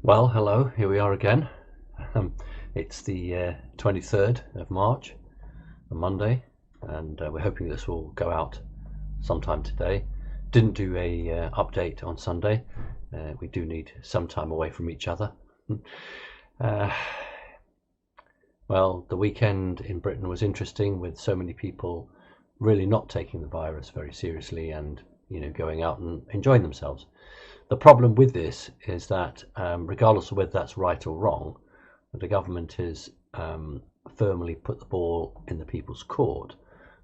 Well, hello, here we are again. Um, it's the 23rd of March, a Monday, and we're hoping this will go out sometime today. Didn't do a update on Sunday. We do need some time away from each other. uh, well, the weekend in Britain was interesting, with so many people really not taking the virus very seriously and going out and enjoying themselves. The problem with this is that, regardless of whether that's right or wrong, the government has firmly put the ball in the people's court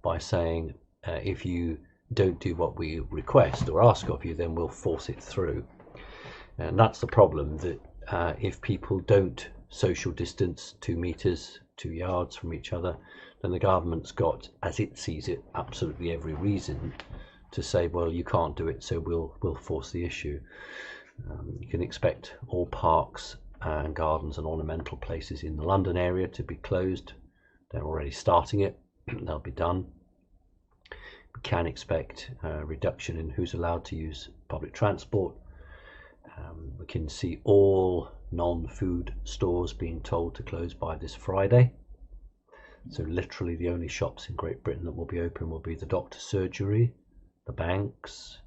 by saying, if you don't do what we request or ask of you, then we'll force it through. And that's the problem, that if people don't social distance 2 meters, 2 yards from each other, then the government's got, as it sees it, absolutely every reason to say, well, you can't do it, so we'll force the issue. You can expect all parks and gardens and ornamental places in the London area to be closed. They're already starting it. They'll be done. We can expect a reduction in who's allowed to use public transport. We can see all non-food stores being told to close by this Friday. So literally the only shops in Great Britain that will be open will be the doctor's surgery, the banks,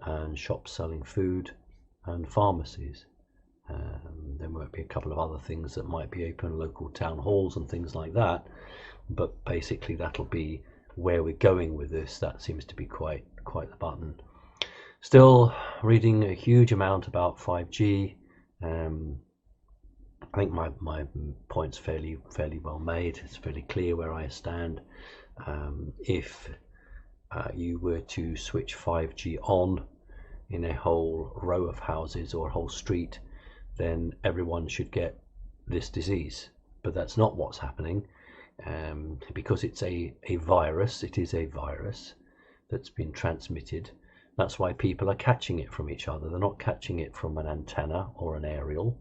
and shops selling food, and pharmacies. There might be a couple of other things that might be open, local town halls and things like that, but basically that'll be where we're going with this. That seems to be quite the button. Still reading a huge amount about 5G. I think my point's fairly well made. It's fairly clear where I stand. If you were to switch 5G on in a whole row of houses or a whole street, then everyone should get this disease. But that's not what's happening, because it's a virus. It is a virus that's been transmitted. That's why people are catching it from each other. They're not catching it from an antenna or an aerial.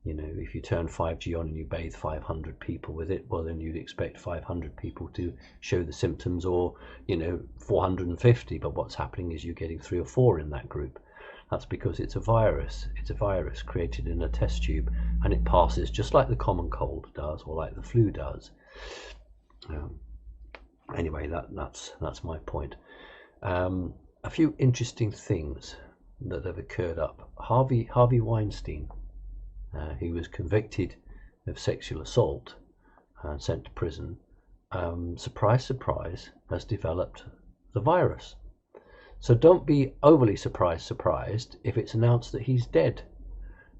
If you turn 5G on and you bathe 500 people with it, well, then you'd expect 500 people to show the symptoms, or 450. But what's happening is you're getting 3 or 4 in that group. That's because it's a virus. It's a virus created in a test tube, and it passes just like the common cold does, or like the flu does. Anyway, that's my point. A few interesting things that have occurred up. Harvey Weinstein, he was convicted of sexual assault and sent to prison. Surprise, surprise, has developed the virus. So don't be overly surprised if it's announced that he's dead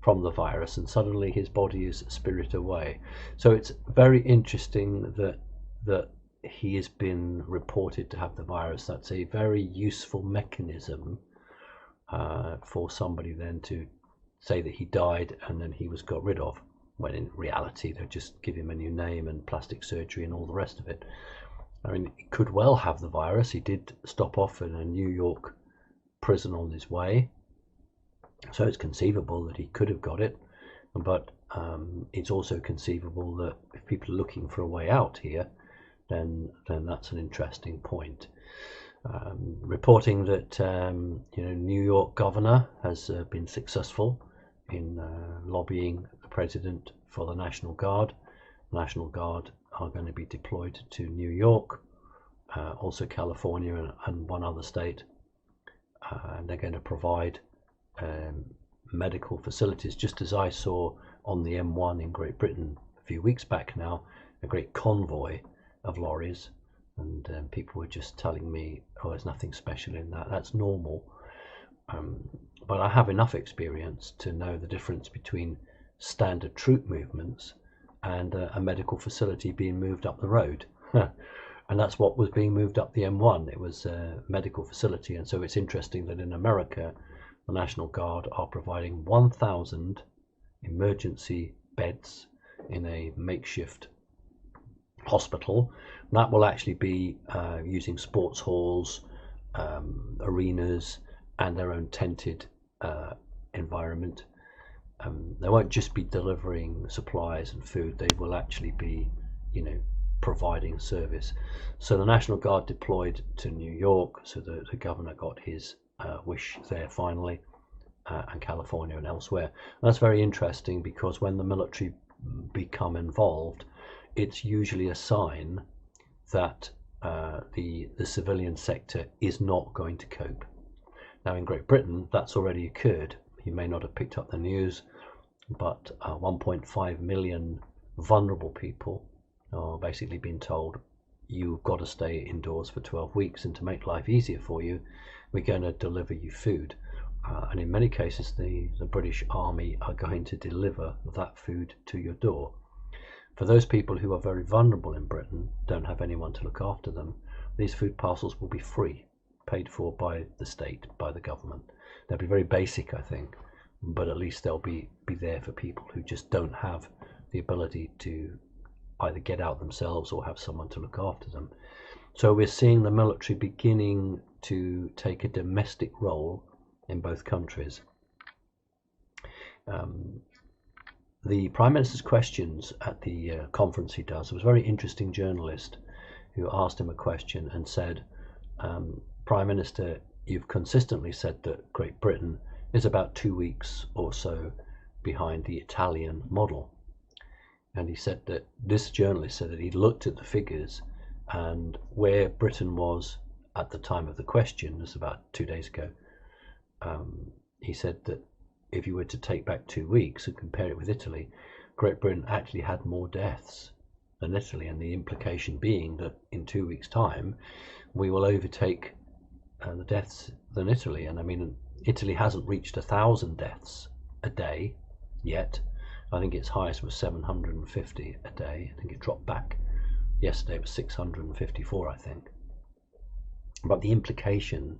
from the virus and suddenly his body is spirited away. So it's very interesting that he has been reported to have the virus. That's a very useful mechanism for somebody then to say that he died and then he was got rid of, when in reality they'll just give him a new name and plastic surgery and all the rest of it. I mean, he could well have the virus. He did stop off in a New York prison on his way, so it's conceivable that he could have got it. But it's also conceivable that if people are looking for a way out here, then that's an interesting point. Reporting that New York governor has been successful in lobbying the president for the National Guard. The National Guard are going to be deployed to New York, also California and one other state, and they're going to provide medical facilities, just as I saw on the M1 in Great Britain a few weeks back now, a great convoy of lorries, and people were just telling me, oh, there's nothing special in that, that's normal. But I have enough experience to know the difference between standard troop movements and a medical facility being moved up the road. And that's what was being moved up the M1. It was a medical facility. And so it's interesting that in America, the National Guard are providing 1,000 emergency beds in a makeshift hospital. That will actually be using sports halls, arenas, and their own tented environment. They won't just be delivering supplies and food, they will actually be providing service. So the National Guard deployed to New York, so the governor got his wish there finally. and California and elsewhere. And that's very interesting, because when the military become involved, it's usually a sign that the civilian sector is not going to cope. Now in Great Britain, that's already occurred. You may not have picked up the news, but 1.5 million vulnerable people are basically being told, you've got to stay indoors for 12 weeks, and to make life easier for you, we're going to deliver you food. And in many cases, the British Army are going to deliver that food to your door. For those people who are very vulnerable in Britain, don't have anyone to look after them, these food parcels will be free, paid for by the state, by the government. They'll be very basic, I think, but at least they'll be there for people who just don't have the ability to either get out themselves or have someone to look after them. So we're seeing the military beginning to take a domestic role in both countries. The Prime Minister's questions at the conference he does, there was a very interesting journalist who asked him a question and said, Prime Minister, you've consistently said that Great Britain is about 2 weeks or so behind the Italian model. And he said that, this journalist said that he looked at the figures, and where Britain was at the time of the question, this was about 2 days ago, he said that if you were to take back 2 weeks and compare it with Italy, Great Britain actually had more deaths than Italy, and the implication being that in 2 weeks' time we will overtake the deaths than Italy. And I mean, Italy hasn't reached 1,000 deaths a day yet. I think its highest was 750 a day. I think it dropped back yesterday. It was 654, I think. But the implication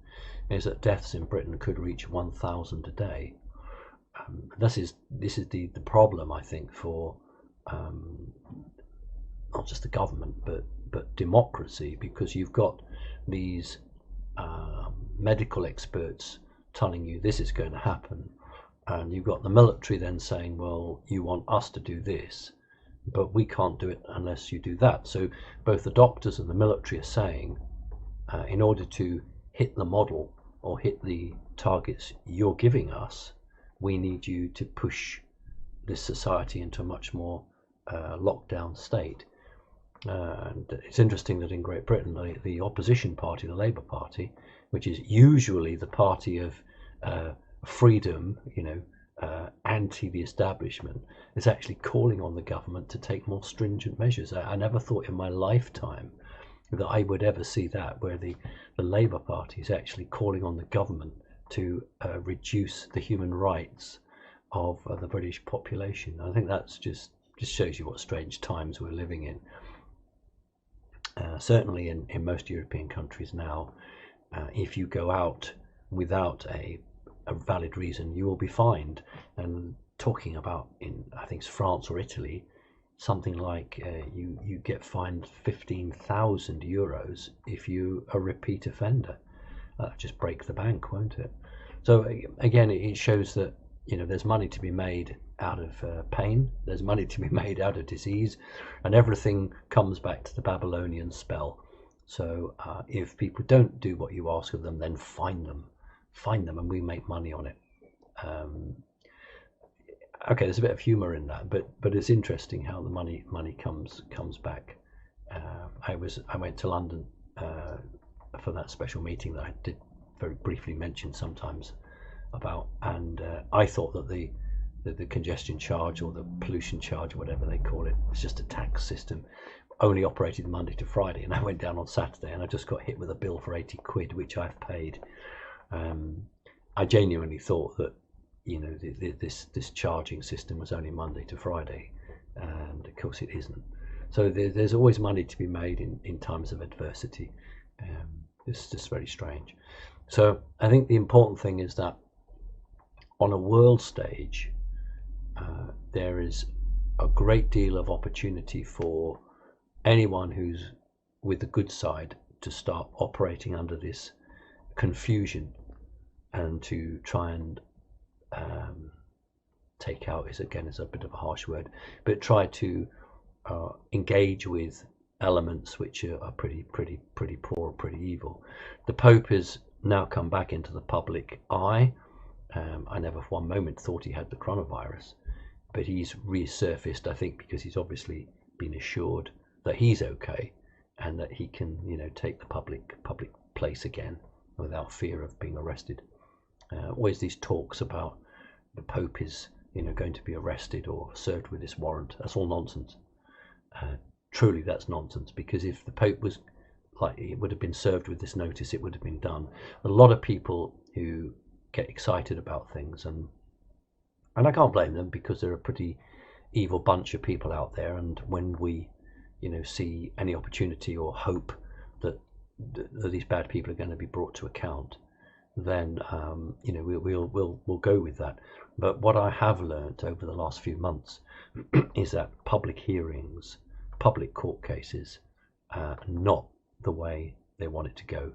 is that deaths in Britain could reach 1,000 a day. This is the problem, I think, for not just the government but democracy, because you've got these medical experts telling you this is going to happen, and you've got the military then saying, well, you want us to do this, but we can't do it unless you do that. So both the doctors and the military are saying, in order to hit the model or hit the targets you're giving us, we need you to push this society into a much more lockdown state. And it's interesting that in Great Britain, the opposition party, the Labour Party, which is usually the party of freedom, anti the establishment, is actually calling on the government to take more stringent measures. I never thought in my lifetime that I would ever see that, where the Labour Party is actually calling on the government to reduce the human rights of the British population. I think that's just shows you what strange times we're living in. Certainly in most European countries now, if you go out without a valid reason, you will be fined. And talking about, in I think it's France or Italy, something like you get fined 15,000 euros if you are a repeat offender. Just break the bank, won't it? So again, it shows that there's money to be made out of pain, there's money to be made out of disease, and everything comes back to the Babylonian spell. So if people don't do what you ask of them, then find them, and we make money on it. Okay, there's a bit of humor in that, but it's interesting how the money comes back. I went to London for that special meeting that I did very briefly mention sometimes about, and I thought that the congestion charge or the pollution charge, whatever they call it, was just a tax system, only operated Monday to Friday. And I went down on Saturday and I just got hit with a bill for 80 quid, which I've paid. I genuinely thought that this charging system was only Monday to Friday, and of course it isn't. So there's always money to be made in times of adversity. It's just very strange. So I think the important thing is that on a world stage, there is a great deal of opportunity for anyone who's with the good side to start operating under this confusion and to try and take out, is a bit of a harsh word, but try to engage with elements which are pretty poor, pretty evil. The Pope has now come back into the public eye. I never for one moment thought he had the coronavirus, but he's resurfaced, I think, because he's obviously been assured that he's okay and that he can, take the public place again without fear of being arrested. Always these talks about the Pope is, going to be arrested or served with this warrant. That's all nonsense. Truly, that's nonsense, because if the Pope was it would have been served with this notice, it would have been done. A lot of people who get excited about things, and I can't blame them, because they're a pretty evil bunch of people out there, and when we see any opportunity or hope that these bad people are going to be brought to account, then we'll go with that. But what I have learned over the last few months is that public hearings, public court cases, are not the way they want it to go.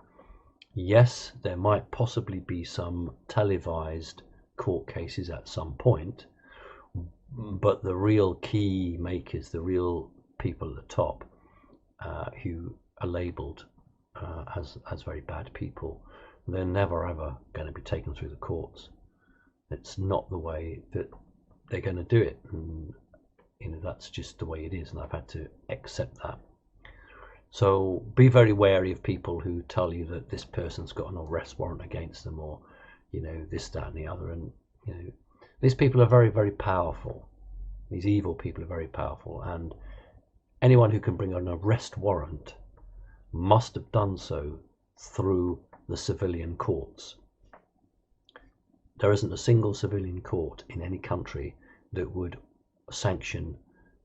Yes, there might possibly be some televised court cases at some point, but the real key makers, the real people at the top, who are labelled as very bad people, they're never ever going to be taken through the courts. It's not the way that they're going to do it, and that's just the way it is, and I've had to accept that. So be very wary of people who tell you that this person's got an arrest warrant against them, or this, that and the other. And these people are very, very powerful. These evil people are very powerful, and anyone who can bring an arrest warrant must have done so through the civilian courts. There isn't a single civilian court in any country that would sanction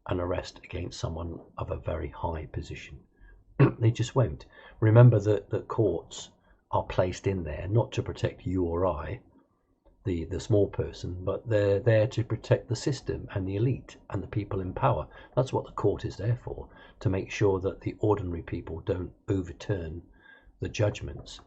an arrest against someone of a very high position. They just won't. Remember that courts are placed in there not to protect you or I, the small person, but they're there to protect the system and the elite and the people in power. That's what the court is there for, to make sure that the ordinary people don't overturn the judgments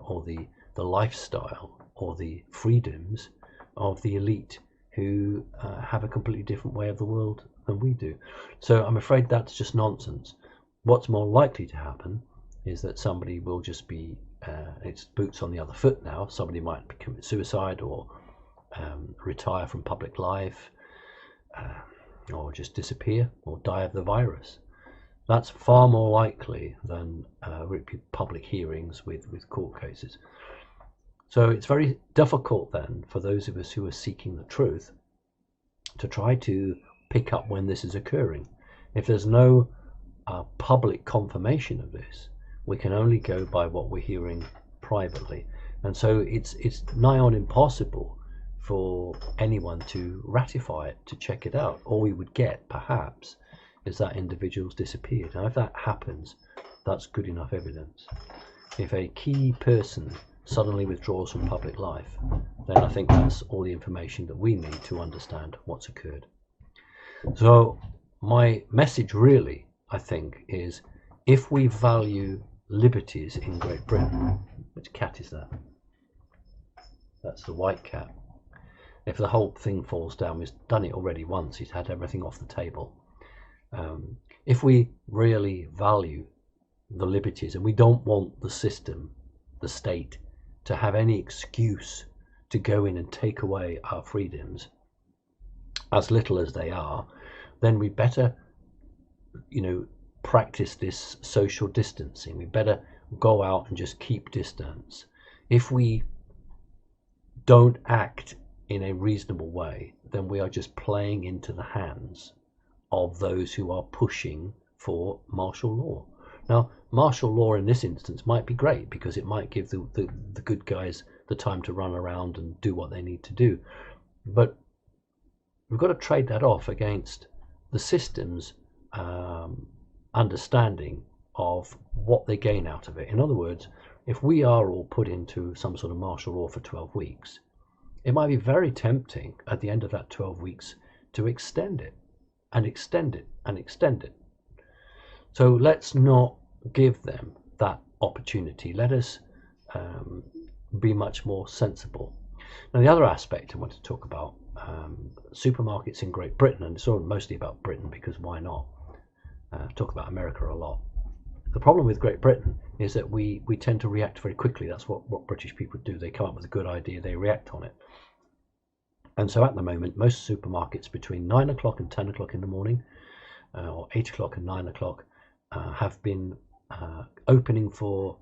or the lifestyle or the freedoms of the elite, who have a completely different way of the world than we do. So I'm afraid that's just nonsense. What's more likely to happen is that somebody will just be, it's boots on the other foot now. Somebody might commit suicide, or retire from public life, or just disappear, or die of the virus. That's far more likely than public hearings with court cases. So it's very difficult then for those of us who are seeking the truth to try to pick up when this is occurring. If there's no public confirmation of this, we can only go by what we're hearing privately, and so it's nigh on impossible for anyone to ratify it, to check it out. All we would get perhaps is that individual's disappeared. Now if that happens, that's good enough evidence. If a key person suddenly withdraws from public life, then I think that's all the information that we need to understand what's occurred. So my message really, I think, is if we value liberties in Great Britain, which cat is that? That's the white cat. If the whole thing falls down, we've done it already once, he's had everything off the table. If we really value the liberties, and we don't want the system, the state, to have any excuse to go in and take away our freedoms, as little as they are, then we better practice this social distancing. We better go out and just keep distance. If we don't act in a reasonable way, then we are just playing into the hands of those who are pushing for martial law. Now, martial law in this instance might be great, because it might give the good guys the time to run around and do what they need to do. But we've got to trade that off against the system's understanding of what they gain out of it. In other words, if we are all put into some sort of martial law for 12 weeks, it might be very tempting at the end of that 12 weeks to extend it and extend it and extend it. So let's not give them that opportunity. Let us be much more sensible. Now, the other aspect I want to talk about, supermarkets in Great Britain, and it's all mostly about Britain, because why not? Talk about America a lot. The problem with Great Britain is that we tend to react very quickly. That's what British people do. They come up with a good idea, they react on it. And so at the moment, most supermarkets between 9 o'clock and 10 o'clock in the morning, or 8 o'clock and 9 o'clock, have been opening for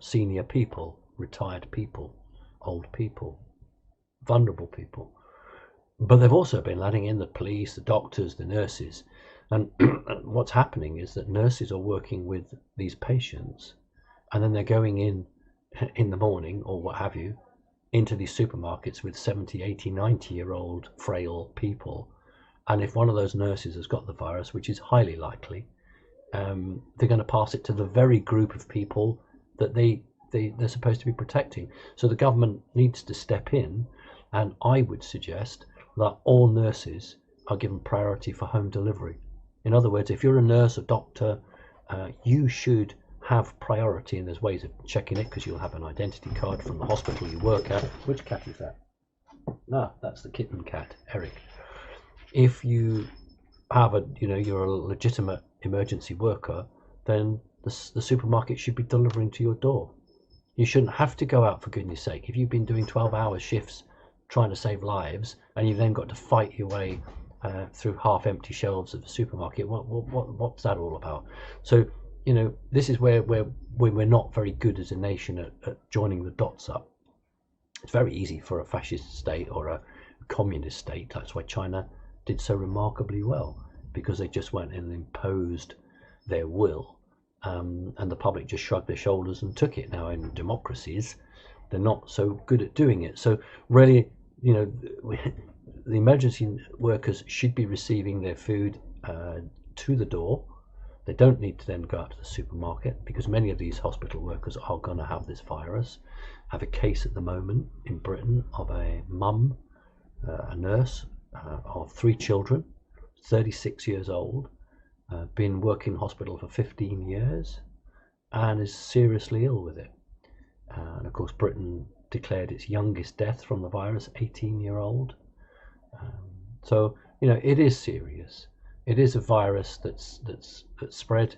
senior people, retired people, old people, vulnerable people. But they've also been letting in the police, the doctors, the nurses. And what's happening is that nurses are working with these patients, and then they're going in the morning or what have you, into these supermarkets with 70, 80, 90-year-old frail people. And if one of those nurses has got the virus, which is highly likely, they're going to pass it to the very group of people that they're supposed to be protecting. So the government needs to step in, and I would suggest that all nurses are given priority for home delivery. In other words, if you're a nurse or doctor, you should have priority, and there's ways of checking it because you'll have an identity card from the hospital you work at. Which cat is that? Ah, that's the kitten cat, Eric. If you have you're a legitimate emergency worker, then the supermarket should be delivering to your door. You shouldn't have to go out, for goodness sake. If you've been doing 12-hour shifts trying to save lives, and you've then got to fight your way through half-empty shelves of the supermarket, what's that all about? So, this is where we're not very good as a nation at joining the dots up. It's very easy for a fascist state or a communist state. That's why China did so remarkably well, because they just went in and imposed their will, and the public just shrugged their shoulders and took it. Now, in democracies, they're not so good at doing it. So really, the emergency workers should be receiving their food to the door. They don't need to then go out to the supermarket, because many of these hospital workers are going to have this virus. I have a case at the moment in Britain of a mum, a nurse of 3 children, 36 years old, been working in hospital for 15 years and is seriously ill with it. And of course, Britain declared its youngest death from the virus, 18-year-old. So it is serious. It is a virus that's spread,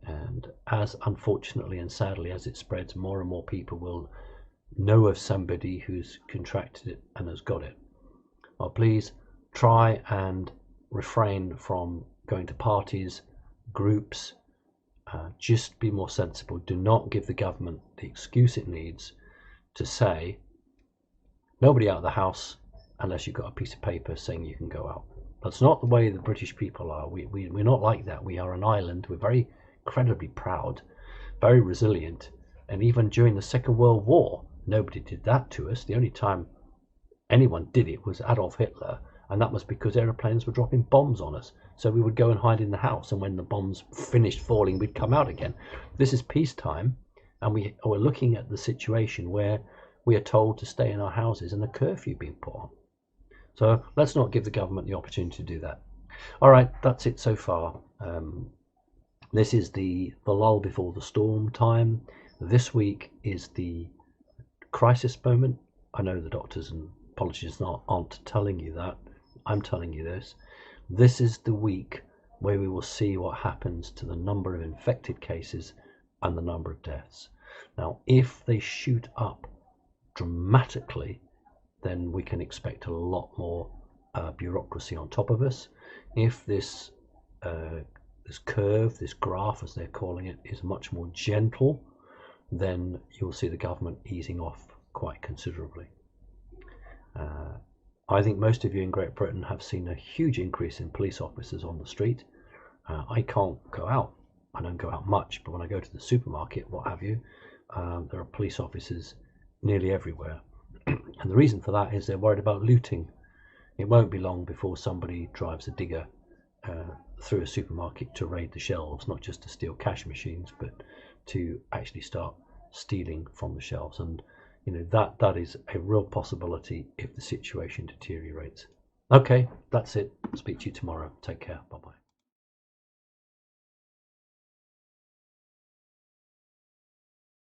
and as unfortunately and sadly as it spreads, more and more people will know of somebody who's contracted it and has got it. Well, please try and refrain from going to parties, groups. Just be more sensible. Do not give the government the excuse it needs to say nobody out of the house unless you've got a piece of paper saying you can go out. That's not the way the British people are. We're not like that. We are an island. We're very incredibly proud, very resilient. And even during the Second World War, nobody did that to us. The only time anyone did it was Adolf Hitler, and that was because aeroplanes were dropping bombs on us. So we would go and hide in the house, and when the bombs finished falling, we'd come out again. This is peacetime, and we're looking at the situation where we are told to stay in our houses and a curfew being put on. So let's not give the government the opportunity to do that. All right, that's it so far. This is the lull before the storm time. This week is the crisis moment. I know the doctors and politicians aren't telling you that. I'm telling you this. This is the week where we will see what happens to the number of infected cases and the number of deaths. Now, if they shoot up dramatically, then we can expect a lot more bureaucracy on top of us. If this curve, this graph as they're calling it, is much more gentle, then you'll see the government easing off quite considerably. I think most of you in Great Britain have seen a huge increase in police officers on the street. I can't go out. I don't go out much, but when I go to the supermarket, what have you, there are police officers nearly everywhere. And the reason for that is they're worried about looting. It won't be long before somebody drives a digger through a supermarket to raid the shelves, not just to steal cash machines, but to actually start stealing from the shelves. And that is a real possibility if the situation deteriorates. Okay, that's it. Speak to you tomorrow. Take care. Bye-bye.